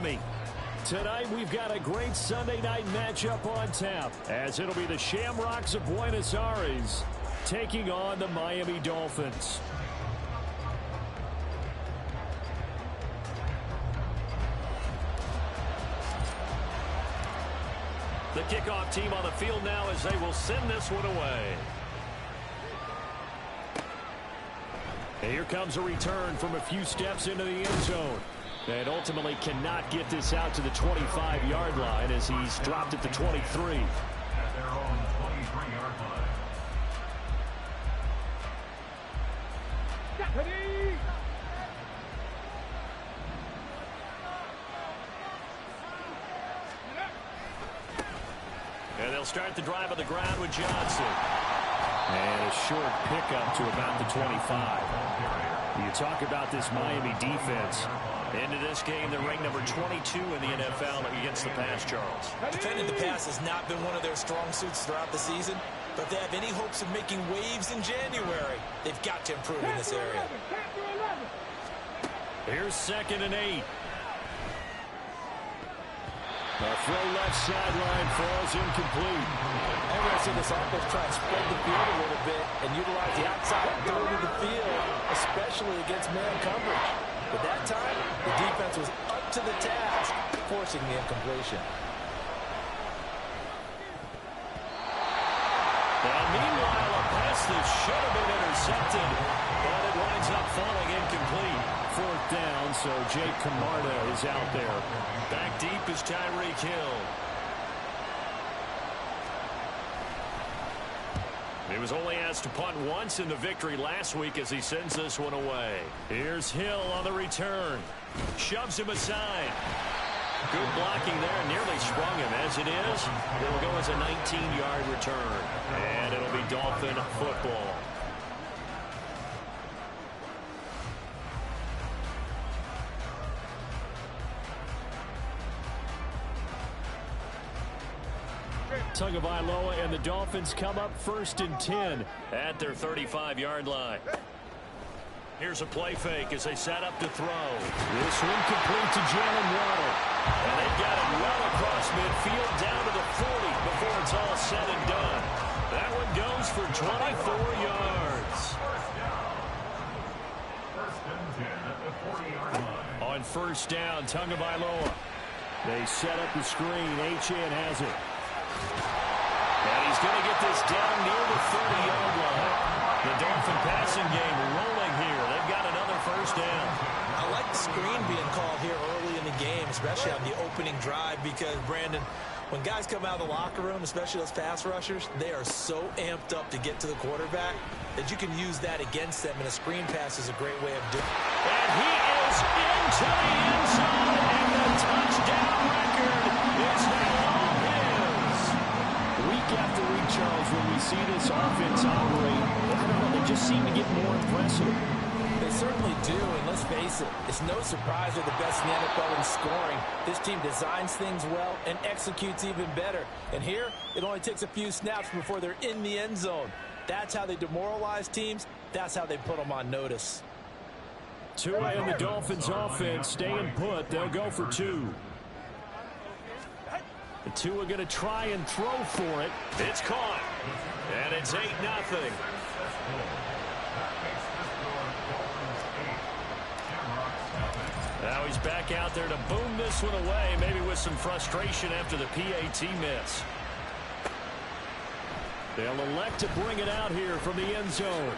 Miami. Tonight, we've got a great Sunday night matchup on tap, as it'll be the Shamrocks of Buenos Aires taking on the Miami Dolphins. The kickoff team on the field now as they will send this one away. And here comes a return from a few steps into the end zone. And ultimately cannot get this out to the 25-yard line as he's dropped at the 23. At their own 23-yard line. And they'll start the drive on the ground with Johnson. And a short pickup to about the 25. You talk about this Miami defense. Into this game, they're ranked number 22 in the NFL against the pass, Charles. Defending the pass has not been one of their strong suits throughout the season, but if they have any hopes of making waves in January, they've got to improve in this area. Here's 2nd and 8. The throw left sideline falls incomplete. And we're seeing this offense try to spread the field a little bit and utilize the outside third of the field, especially against man coverage. But that time, the defense was up to the task, forcing the incompletion. And meanwhile, a pass that should have been intercepted, but it winds up falling incomplete. 4th down, so Jake Camarda is out there. Back deep is Tyreek Hill. He was only asked to punt once in the victory last week as he sends this one away. Here's Hill on the return. Shoves him aside. Good blocking there, nearly sprung him. As it is, it'll go as a 19-yard return. And it'll be Dolphin football. Tagovailoa and the Dolphins come up 1st and 10 at their 35-yard line. Here's a play fake as they set up to throw. This one complete to Jalen Waddle. And they've got it well across midfield down to the 40 before it's all said and done. That one goes for 24 yards. First and 10 at the 40-yard line. On 1st down, Tagovailoa. They set up the screen. Achane has it. And he's going to get this down near the 30-yard line. The Dolphin passing game rolling here. They've got another 1st down. I like the screen being called here early in the game, especially on the opening drive, because, Brandon, when guys come out of the locker room, especially those pass rushers, they are so amped up to get to the quarterback that you can use that against them, and a screen pass is a great way of doing it. And he is into the end zone, and the touchdown record is now all his. Week after week, Charles, when we see this offense operate, I don't know, they just seem to get more impressive. They certainly do, and let's face it, it's no surprise they're the best in the NFL in scoring. This team designs things well and executes even better. And here, it only takes a few snaps before they're in the end zone. That's how they demoralize teams. That's how they put them on notice. Tua and the Dolphins offense staying put. They'll go for 2. The Tua going to try and throw for it. It's caught. And it's 8-0. Now he's back out there to boom this one away, maybe with some frustration after the PAT miss. They'll elect to bring it out here from the end zone.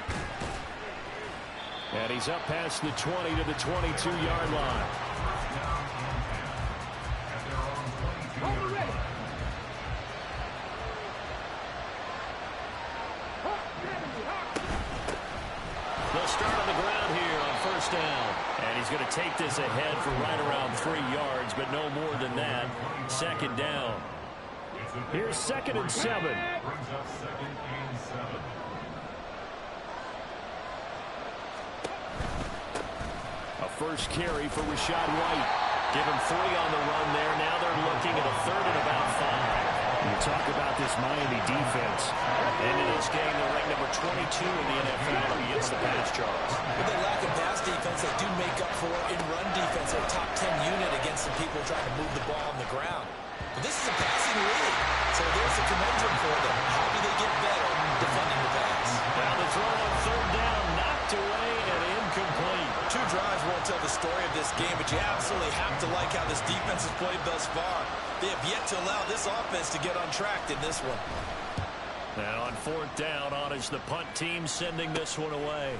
And he's up past the 20 to the 22-yard line. They'll start on the ground here on 1st down. And he's going to take this ahead for right around 3 yards, but no more than that. 2nd down. Here's 2nd and 7. Brings up 2nd and 7. A first carry for Rachaad White. Give him 3 on the run there. Now they're looking at a 3rd and about 5. You talk about this Miami defense. Into this game, they're ranked number 22 in the NFL against the pass, Charles. When they lack a pass defense, they do make up for it in run defense. They're a top 10 unit against some people trying to move the ball on the ground. But this is a passing league, so there's a conundrum for them. How do they get better defending the pass? Now the throw on third down, knocked away and incomplete. Two drives won't tell the story of this game, but you absolutely have to like how this defense has played thus far. They have yet to allow this offense to get untracked in this one. Now on fourth down, on is the punt team sending this one away.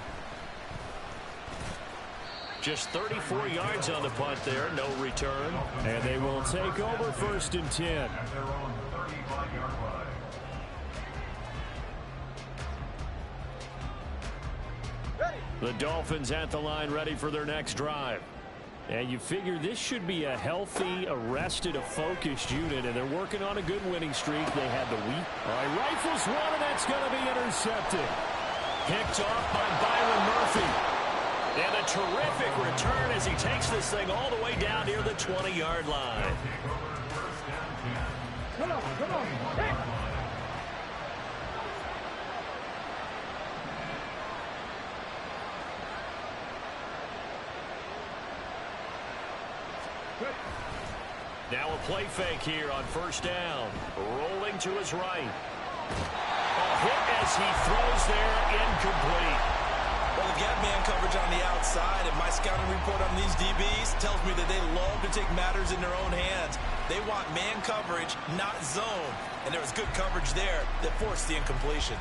Just 34 yards on the punt there, no return. And they will take over first and 10. At their own 35-yard line. The Dolphins at the line ready for their next drive. And you figure this should be a healthy, arrested, a focused unit, and they're working on a good winning streak. They had the week. All right, rifles one, and that's going to be intercepted. Picked off by Byron Murphy. And a terrific return as he takes this thing all the way down near the 20-yard line. Come on, come on. Hey. Now a play fake here on first down. Rolling to his right. A hit as he throws there, incomplete. Well, they've got man coverage on the outside, and my scouting report on these DBs tells me that they love to take matters in their own hands. They want man coverage, not zone. And there was good coverage there that forced the incompletion.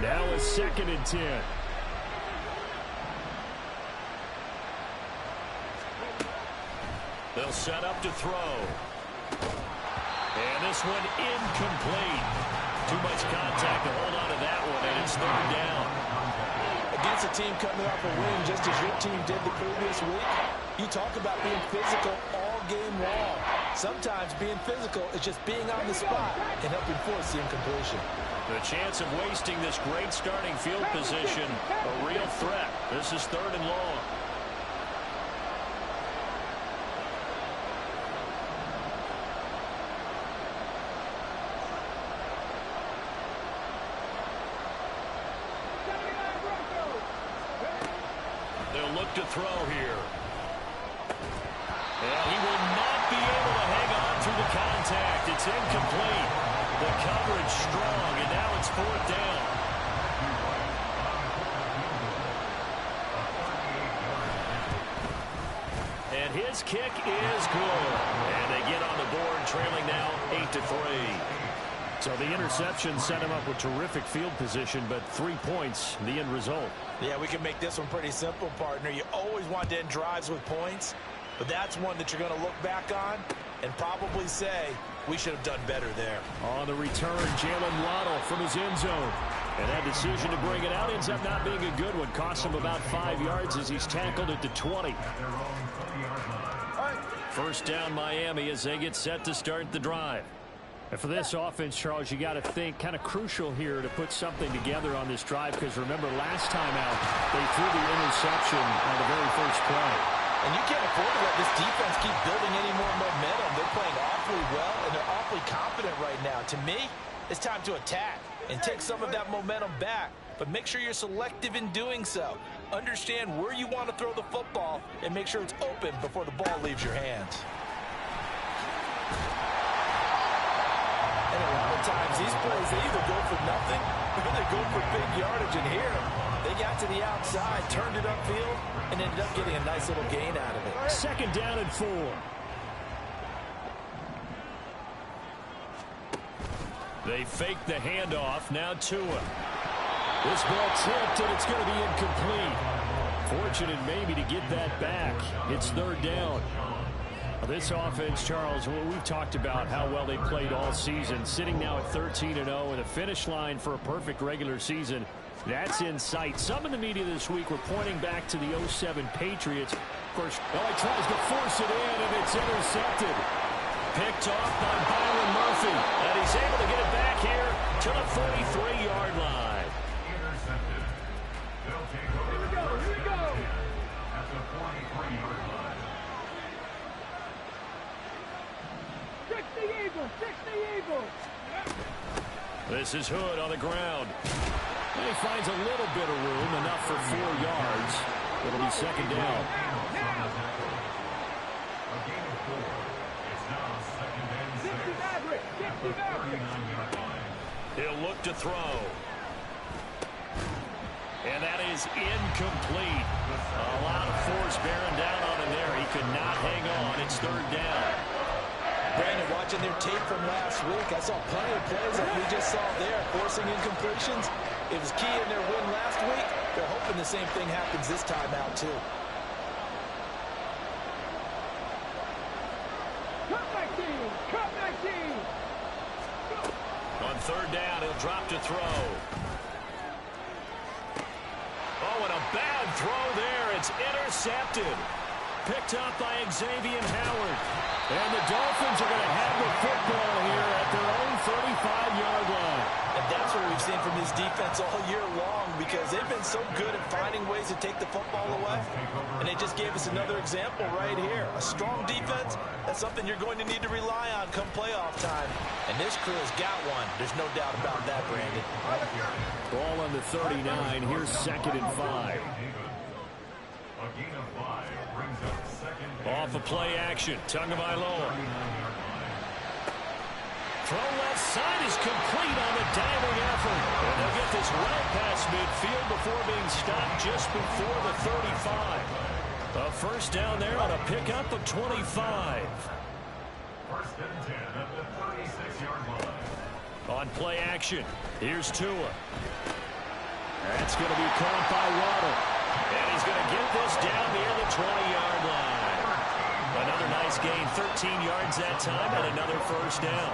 Now a second and 10. They'll set up to throw. And this one incomplete. Too much contact to hold on to that one, and it's third down. Against a team coming off a win just as your team did the previous week, you talk about being physical all game long. Sometimes being physical is just being on the spot and helping force the incompletion. The chance of wasting this great starting field position, a real threat. This is third and long. They'll look to throw here. And he will not be able to hang on through the contact. It's incomplete. The coverage strong, and now it's fourth down. And his kick is good. And they get on the board, trailing now 8-3. So the interception set him up with terrific field position, but 3 points, the end result. Yeah, we can make this one pretty simple, partner. You always want to end drives with points, but that's one that you're going to look back on and probably say, we should have done better there. On the return, Jalen Waddle from his end zone. And that decision to bring it out ends up not being a good one. Costs him about 5 yards as he's tackled at the 20. First down, Miami, as they get set to start the drive. And for this offense, Charles, you got to think kind of crucial here to put something together on this drive, because remember last time out they threw the interception on the very first play. And you can't afford to let this defense keep building any more momentum. They're playing awfully well, and they're awfully confident right now. To me, it's time to attack and take some of that momentum back, but make sure you're selective in doing so. Understand where you want to throw the football and make sure it's open before the ball leaves your hands. And a lot of times, these plays, they either go for nothing or they go for big yardage. And here, they got to the outside, turned it upfield, and ended up getting a nice little gain out of it. Second down and 4. They fake the handoff. Now Tua. This ball tipped, and it's going to be incomplete. Fortunate maybe to get that back. It's third down. This offense, Charles, we've talked about how well they played all season, sitting now at 13-0 and a finish line for a perfect regular season. That's in sight. Some in the media this week were pointing back to the 07 Patriots. Of course, he tries to force it in, and it's intercepted. Picked off by Byron Murphy, and he's able to get it back here to the 43-yard line. Intercepted. They'll take over. Here we go, here we go. At the 43-yard line. This is Hood on the ground. And he finds a little bit of room, enough for 4 yards. It'll be second down. He'll look to throw. And that is incomplete. A lot of force bearing down on him there. He could not hang on. It's third down. Brandon, watching their tape from last week, I saw plenty of plays like we just saw there, forcing incompletions. It was key in their win last week. They're hoping the same thing happens this time out, too. On third down, he'll drop to throw. Oh, and a bad throw there. It's intercepted. Picked up by Xavier Howard. And the Dolphins are going to have the football here at their own 35-yard line. And that's what we've seen from this defense all year long, because they've been so good at finding ways to take the football away. And they just gave us another example right here. A strong defense, that's something you're going to need to rely on come playoff time. And this crew has got one. There's no doubt about that, Brandon. Ball on the 39. Here's 2nd and 5. Off a play action. Tagovailoa. Throw left side is complete on the diving effort. And they'll get this right past midfield before being stopped just before the 35. A first down there on a pickup of 25. First and 10 at the 36-yard line. On play action, here's Tua. That's going to be caught by Waddle. And he's going to get this down near the 20-yard line. Another nice gain, 13 yards that time, and another first down.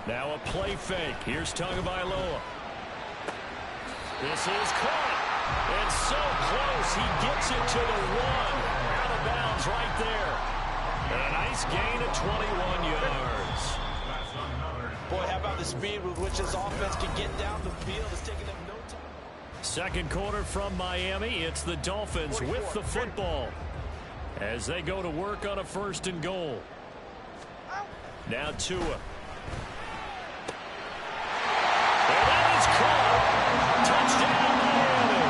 Now a play fake. Here's Tagovailoa. This is caught. It's so close. He gets it to the 1. Out of bounds right there. And a nice gain of 21 yards. Boy, how about the speed with which this offense can get down the field? It's taking them no time. Second quarter from Miami. It's the Dolphins with the football as they go to work on a 1st and goal. Now Tua. And that is caught. Touchdown, Miami.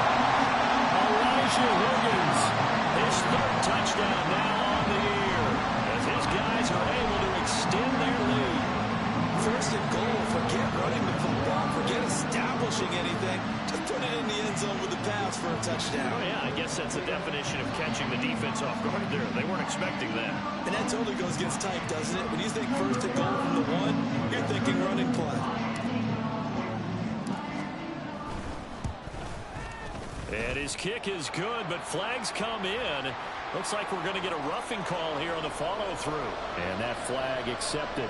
Elijah Higgins. His 3rd touchdown now on the year as his guys are able to extend their lead. 1st and goal. Forget running the football. Forget establishing anything. Just put it in the end zone with the pass for a touchdown. Oh, yeah, I guess that's the definition of catching the defense off guard there. They weren't expecting that. And that totally goes against type, doesn't it? When you think 1st and goal from the 1, you're thinking running play. And his kick is good, but flags come in. Looks like we're going to get a roughing call here on the follow-through. And that flag accepted.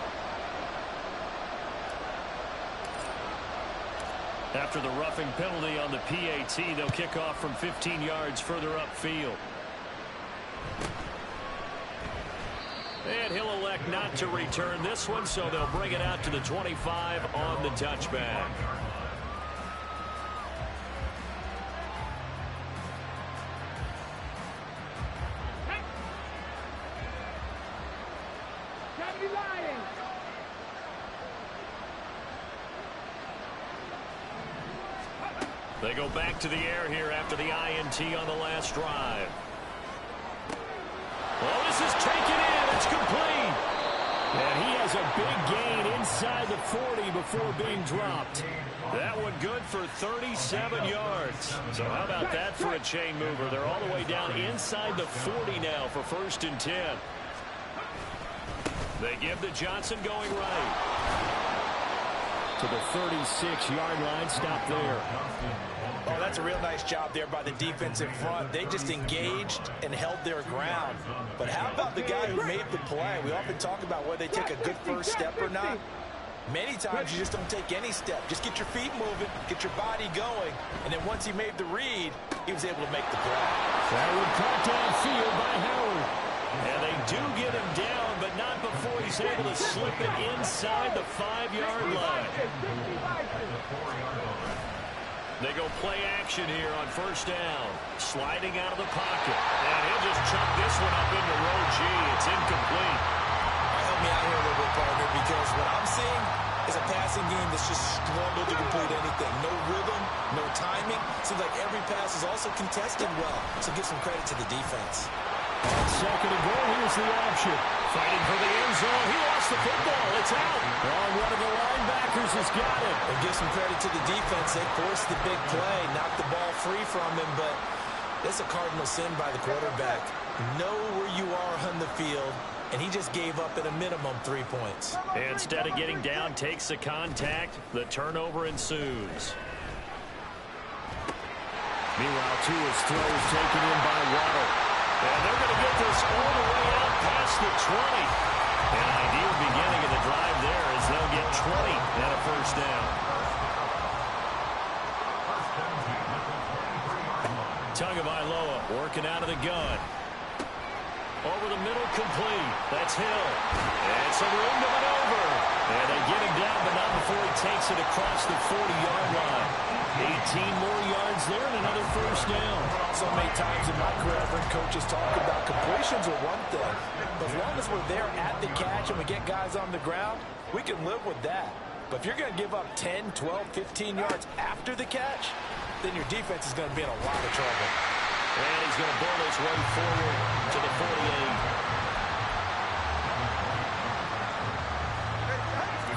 After the roughing penalty on the PAT, they'll kick off from 15 yards further upfield. And he'll elect not to return this one, so they'll bring it out to the 25 on the touchback. They go back to the air here after the INT on the last drive. Oh, this is taken in. It's complete. And he has a big gain inside the 40 before being dropped. That one good for 37 yards. So how about that for a chain mover? They're all the way down inside the 40 now for 1st and 10. They give to Johnson going right. To the 36-yard line. Stop there. Oh, that's a real nice job there by the defense in front. They just engaged and held their ground. But how about the guy who made the play? We often talk about whether they take a good first step or not. Many times you just don't take any step. Just get your feet moving, get your body going, and then once he made the read, he was able to make the play. Forward cut downfield by Howard. And they do get him down, but not before he's able to slip it inside the 5-yard line. They go play action here on first down. Sliding out of the pocket. And he'll just chuck this one up into row G. It's incomplete. Help me out here a little bit, partner, because what I'm seeing is a passing game that's just struggled to complete anything. No rhythm, no timing. Seems like every pass is also contested well. So give some credit to the defense. On second and goal, here's the option. Fighting for the end zone. He lost the football. It's out. Oh, one of the linebackers has got it. And give some credit to the defense. They forced the big play, knocked the ball free from him, but it's a cardinal sin by the quarterback. Know where you are on the field, and he just gave up at a minimum 3 points. Instead of getting down, takes the contact. The turnover ensues. Meanwhile, Tua's throw is taken in by Waddle. And they're going to get this all the way out past the 20. An ideal beginning of the drive there as they'll get 20 and a first down. Tagovailoa working out of the gun. Over the middle, complete. That's Hill. And some room to maneuver. And they get him down, but not before he takes it across the 40-yard line. 18 more yards there and another first down. So many times in my career, I've heard coaches talk about completions are one thing. But as long as we're there at the catch and we get guys on the ground, we can live with that. But if you're going to give up 10, 12, 15 yards after the catch, then your defense is going to be in a lot of trouble. And he's going to burn his way forward to the 48.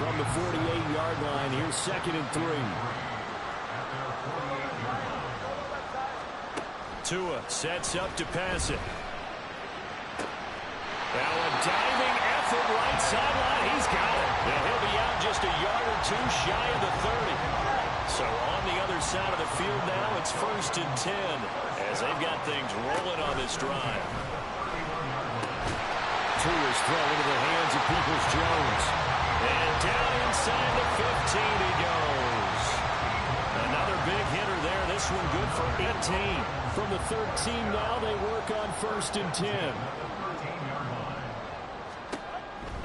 From the 48-yard line, here's second and 3. Tua sets up to pass it. Now a diving effort right sideline. He's got it. And he'll be out just a yard or two shy of the 30. So on the other side of the field now, it's first and 10 as they've got things rolling on this drive. Tua's throw into the hands of Peoples-Jones. And down inside the 15 he goes. Another big hitter there. This one good for 18. From the 13 now, they work on first and 10.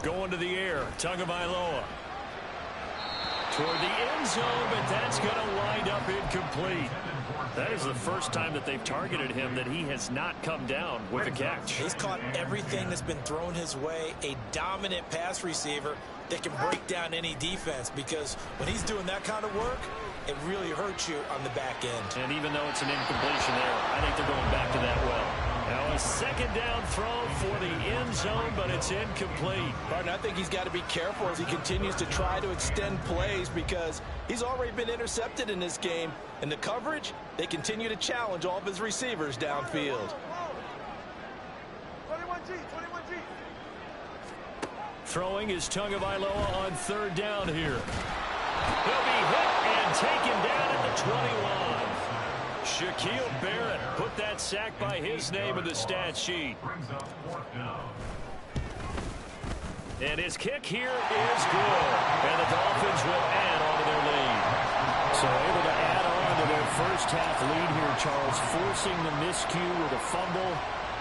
Going to the air, Tagovailoa. Toward the end zone, but that's going to wind up incomplete. That is the first time that they've targeted him that he has not come down with a catch. He's caught everything that's been thrown his way. A dominant pass receiver that can break down any defense, because when he's doing that kind of work, it really hurts you on the back end. And even though it's an incompletion there, I think they're going back to that well. Now a second down throw for the end zone, but it's incomplete. Partner, I think he's got to be careful as he continues to try to extend plays, because he's already been intercepted in this game. And the coverage, they continue to challenge all of his receivers downfield. 21G. Throwing is Tagovailoa on third down here. He'll be hit and taken down at the 21. Shaquille Barrett put that sack by his name in the stat sheet. And his kick here is good. And the Dolphins will add on to their lead. So able to add on to their first half lead here, Charles, forcing the miscue with a fumble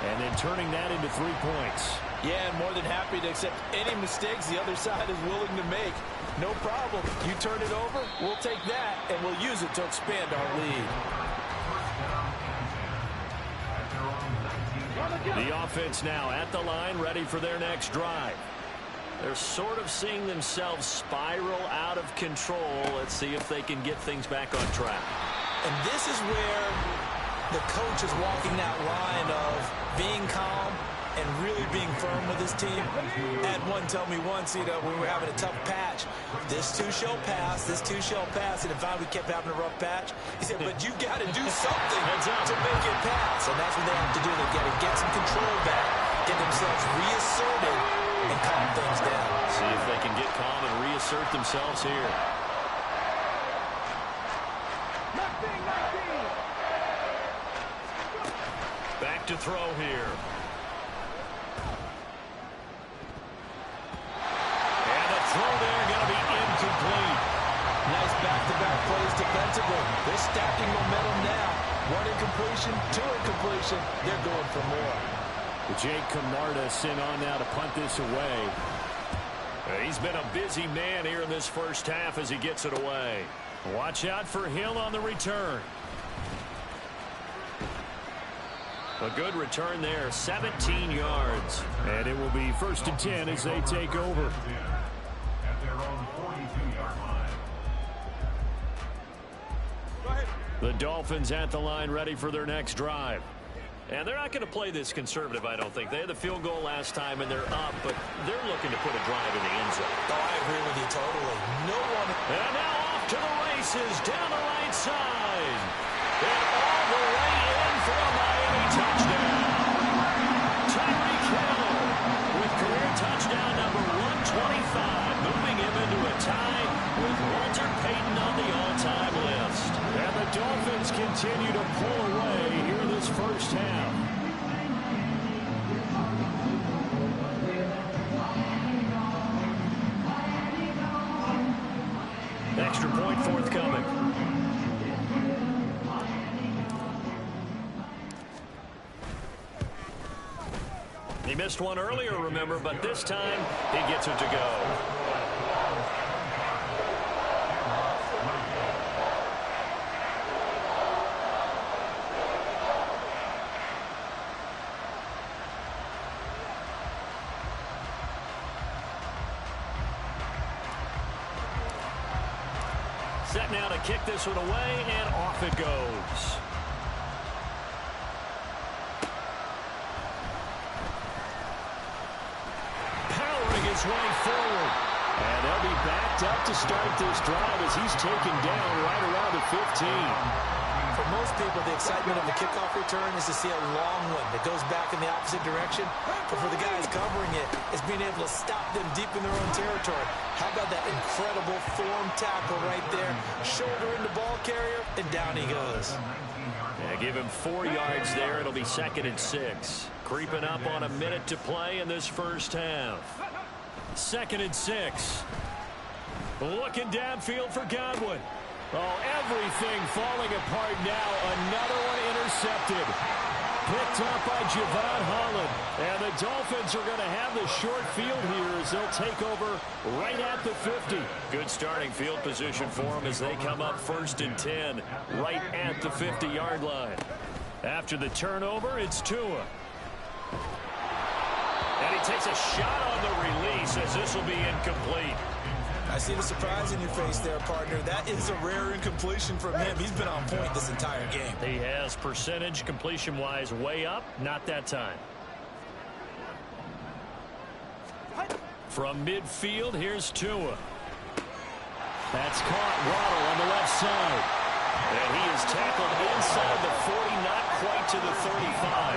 and then turning that into 3 points. Yeah, and more than happy to accept any mistakes the other side is willing to make. No problem. You turn it over, we'll take that, and we'll use it to expand our lead. The offense now at the line, ready for their next drive. They're sort of seeing themselves spiral out of control. Let's see if they can get things back on track. And this is where the coach is walking that line of being calm and really being firm with his team. I had one tell me once, when we were having a tough patch, this too shall pass, this too shall pass. And if we kept having a rough patch, he said, but you got to do something to make it pass. And that's what they have to do. They got to get some control back, get themselves reasserted, and calm things down. See if they can get calm and reassert themselves here. Back to throw here. And the throw there going to be incomplete. Nice back-to-back plays defensively. They're stacking momentum now. One incompletion, two incompletion. They're going for more. Jake Camarda sent on now to punt this away. He's been a busy man here in this first half as he gets it away. Watch out for Hill on the return. A good return there, 17 yards. And it will be 1st and 10 as they take over. At their own 42-yard line. The Dolphins at the line ready for their next drive. And they're not going to play this conservative, I don't think. They had the field goal last time, and they're up, but they're looking to put a drive in the end zone. Oh, I agree with you totally. No one... And now off to the races down the right side. And all the way in for a Miami touchdown. Tyreek Hill with career touchdown number 125, moving him into a tie with Walter Payton on the all-time list. And the Dolphins continue to pull away here this first half. Extra point forthcoming. He missed one earlier, remember, but this time he gets it to go. Set now to kick this one away, and off it goes. Powering his way forward. And they'll be backed up to start this drive as he's taken down right around the 15. For most people, the excitement of the kickoff return is to see a long one that goes back in the opposite direction. But for the guys covering it, it's being able to stop them deep in their own territory. How about that incredible form tackle right there? Shoulder in the ball carrier, and down he goes. Yeah, give him 4 yards there. It'll be 2nd and 6. Creeping up on a minute to play in this first half. 2nd and 6. Looking downfield for Godwin. Oh, everything falling apart now. Another one intercepted. Picked up by Javon Holland. And the Dolphins are going to have the short field here as they'll take over right at the 50. Good starting field position for them as they come up 1st and 10 right at the 50-yard line. After the turnover, it's Tua. And he takes a shot on the release as this will be incomplete. I see the surprise in your face there, partner. That is a rare incompletion from him. He's been on point this entire game. He has percentage completion-wise way up. Not that time. From midfield, here's Tua. That's caught. Waddle on the left side. And he is tackled inside the 40, not quite to the 35.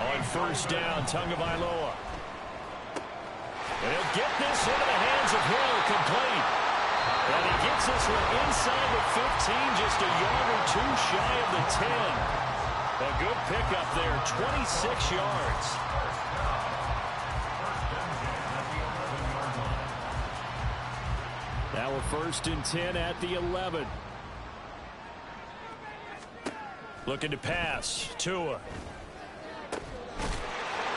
On 1st down, Tagovailoa. And he'll get this into the hands of Hill, complete. And he gets this one inside the 15, just a yard or two shy of the 10. A good pickup there, 26 yards. Now a 1st and 10 at the 11. Looking to pass. Tua.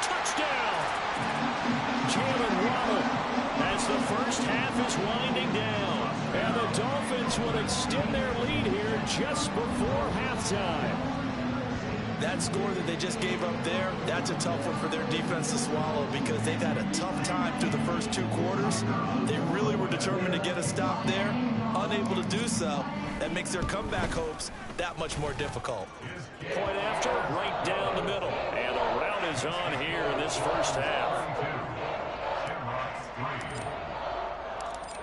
Touchdown! Jalen Waddle as the first half is winding down. And the Dolphins would extend their lead here just before halftime. That score that they just gave up there, that's a tough one for their defense to swallow because they've had a tough time through the first 2 quarters. They really were determined to get a stop there, unable to do so. That makes their comeback hopes that much more difficult. Point after, right down the middle. And the rout is on here in this first half.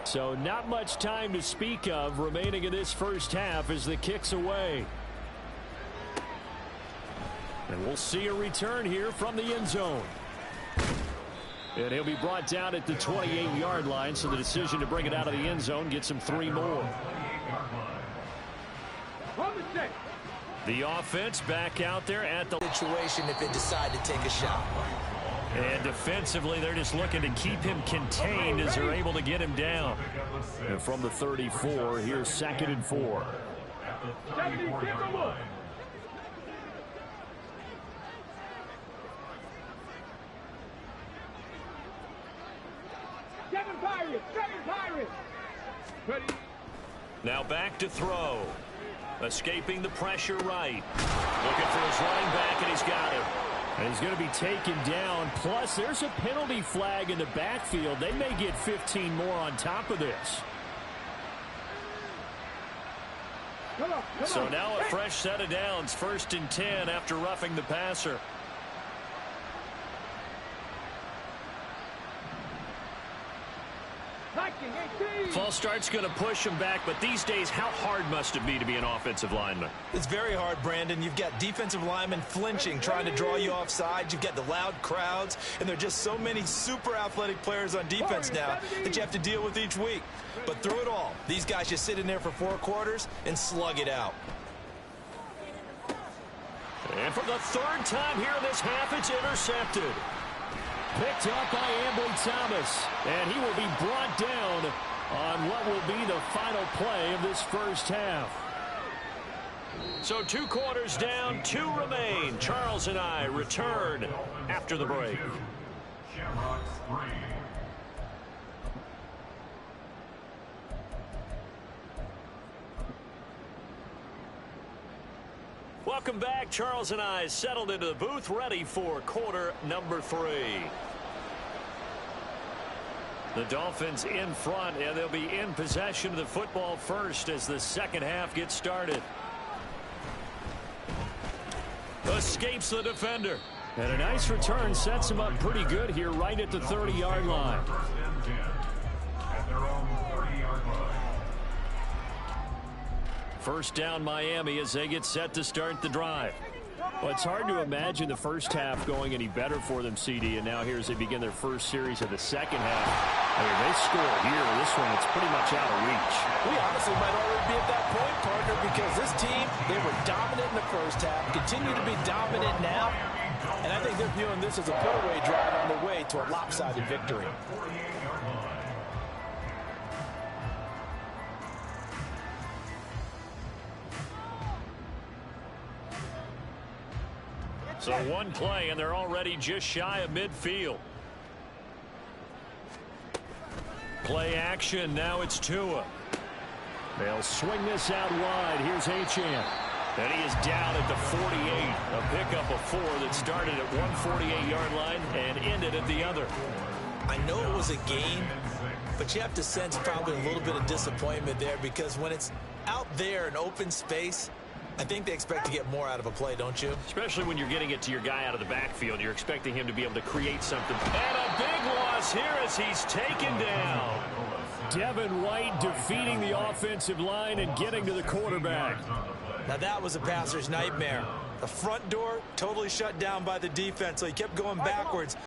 So not much time to speak of remaining in this first half as the kick's away. And we'll see a return here from the end zone. And he'll be brought down at the 28-yard line, so the decision to bring it out of the end zone gets him 3 more. The offense back out there at the Situation if they decide to take a shot. And defensively, they're just looking to keep him contained as they're able to get him down. And from the 34, here's 2nd and 4. Now back to throw. Escaping the pressure right. Looking for his running back, and he's got him. And he's going to be taken down. Plus, there's a penalty flag in the backfield. They may get 15 more on top of this. So now a fresh set of downs. 1st and 10 after roughing the passer. False start's going to push him back, but these days, how hard must it be to be an offensive lineman? It's very hard, Brandon. You've got defensive linemen flinching, trying to draw you off sides. You've got the loud crowds, and there are just so many super athletic players on defense now that you have to deal with each week. But through it all, these guys just sit in there for 4 quarters and slug it out. And for the 3rd time here in this half, it's intercepted. Picked up by Ambly Thomas, and he will be brought down on what will be the final play of this first half. So 2 quarters down, 2 remain. Charles and I return after the break. Welcome back. Charles and I settled into the booth, ready for quarter number 3. The Dolphins in front, and they'll be in possession of the football first as the second half gets started. Escapes the defender. And a nice return sets him up pretty good here right at the 30-yard line. First down Miami as they get set to start the drive. Well, it's hard to imagine the first half going any better for them, CD, and now here as they begin their first series of the second half. I mean, they score here. This one, it's pretty much out of reach. We honestly might already be at that point, partner, because this team, they were dominant in the first half, continue to be dominant now, and I think they're viewing this as a put-away drive on the way to a lopsided victory. So 1 play, and they're already just shy of midfield. Play action. Now it's Tua. They'll swing this out wide. Here's Achane. And he is down at the 48. A pickup of 4 that started at 148-yard line and ended at the other. I know it was a gain, but you have to sense probably a little bit of disappointment there because when it's out there in open space, I think they expect to get more out of a play, don't you? Especially when you're getting it to your guy out of the backfield. You're expecting him to be able to create something. And a big loss here as he's taken down. Devin White defeating the offensive line and getting to the quarterback. Now that was a passer's nightmare. The front door totally shut down by the defense, so he kept going backwards.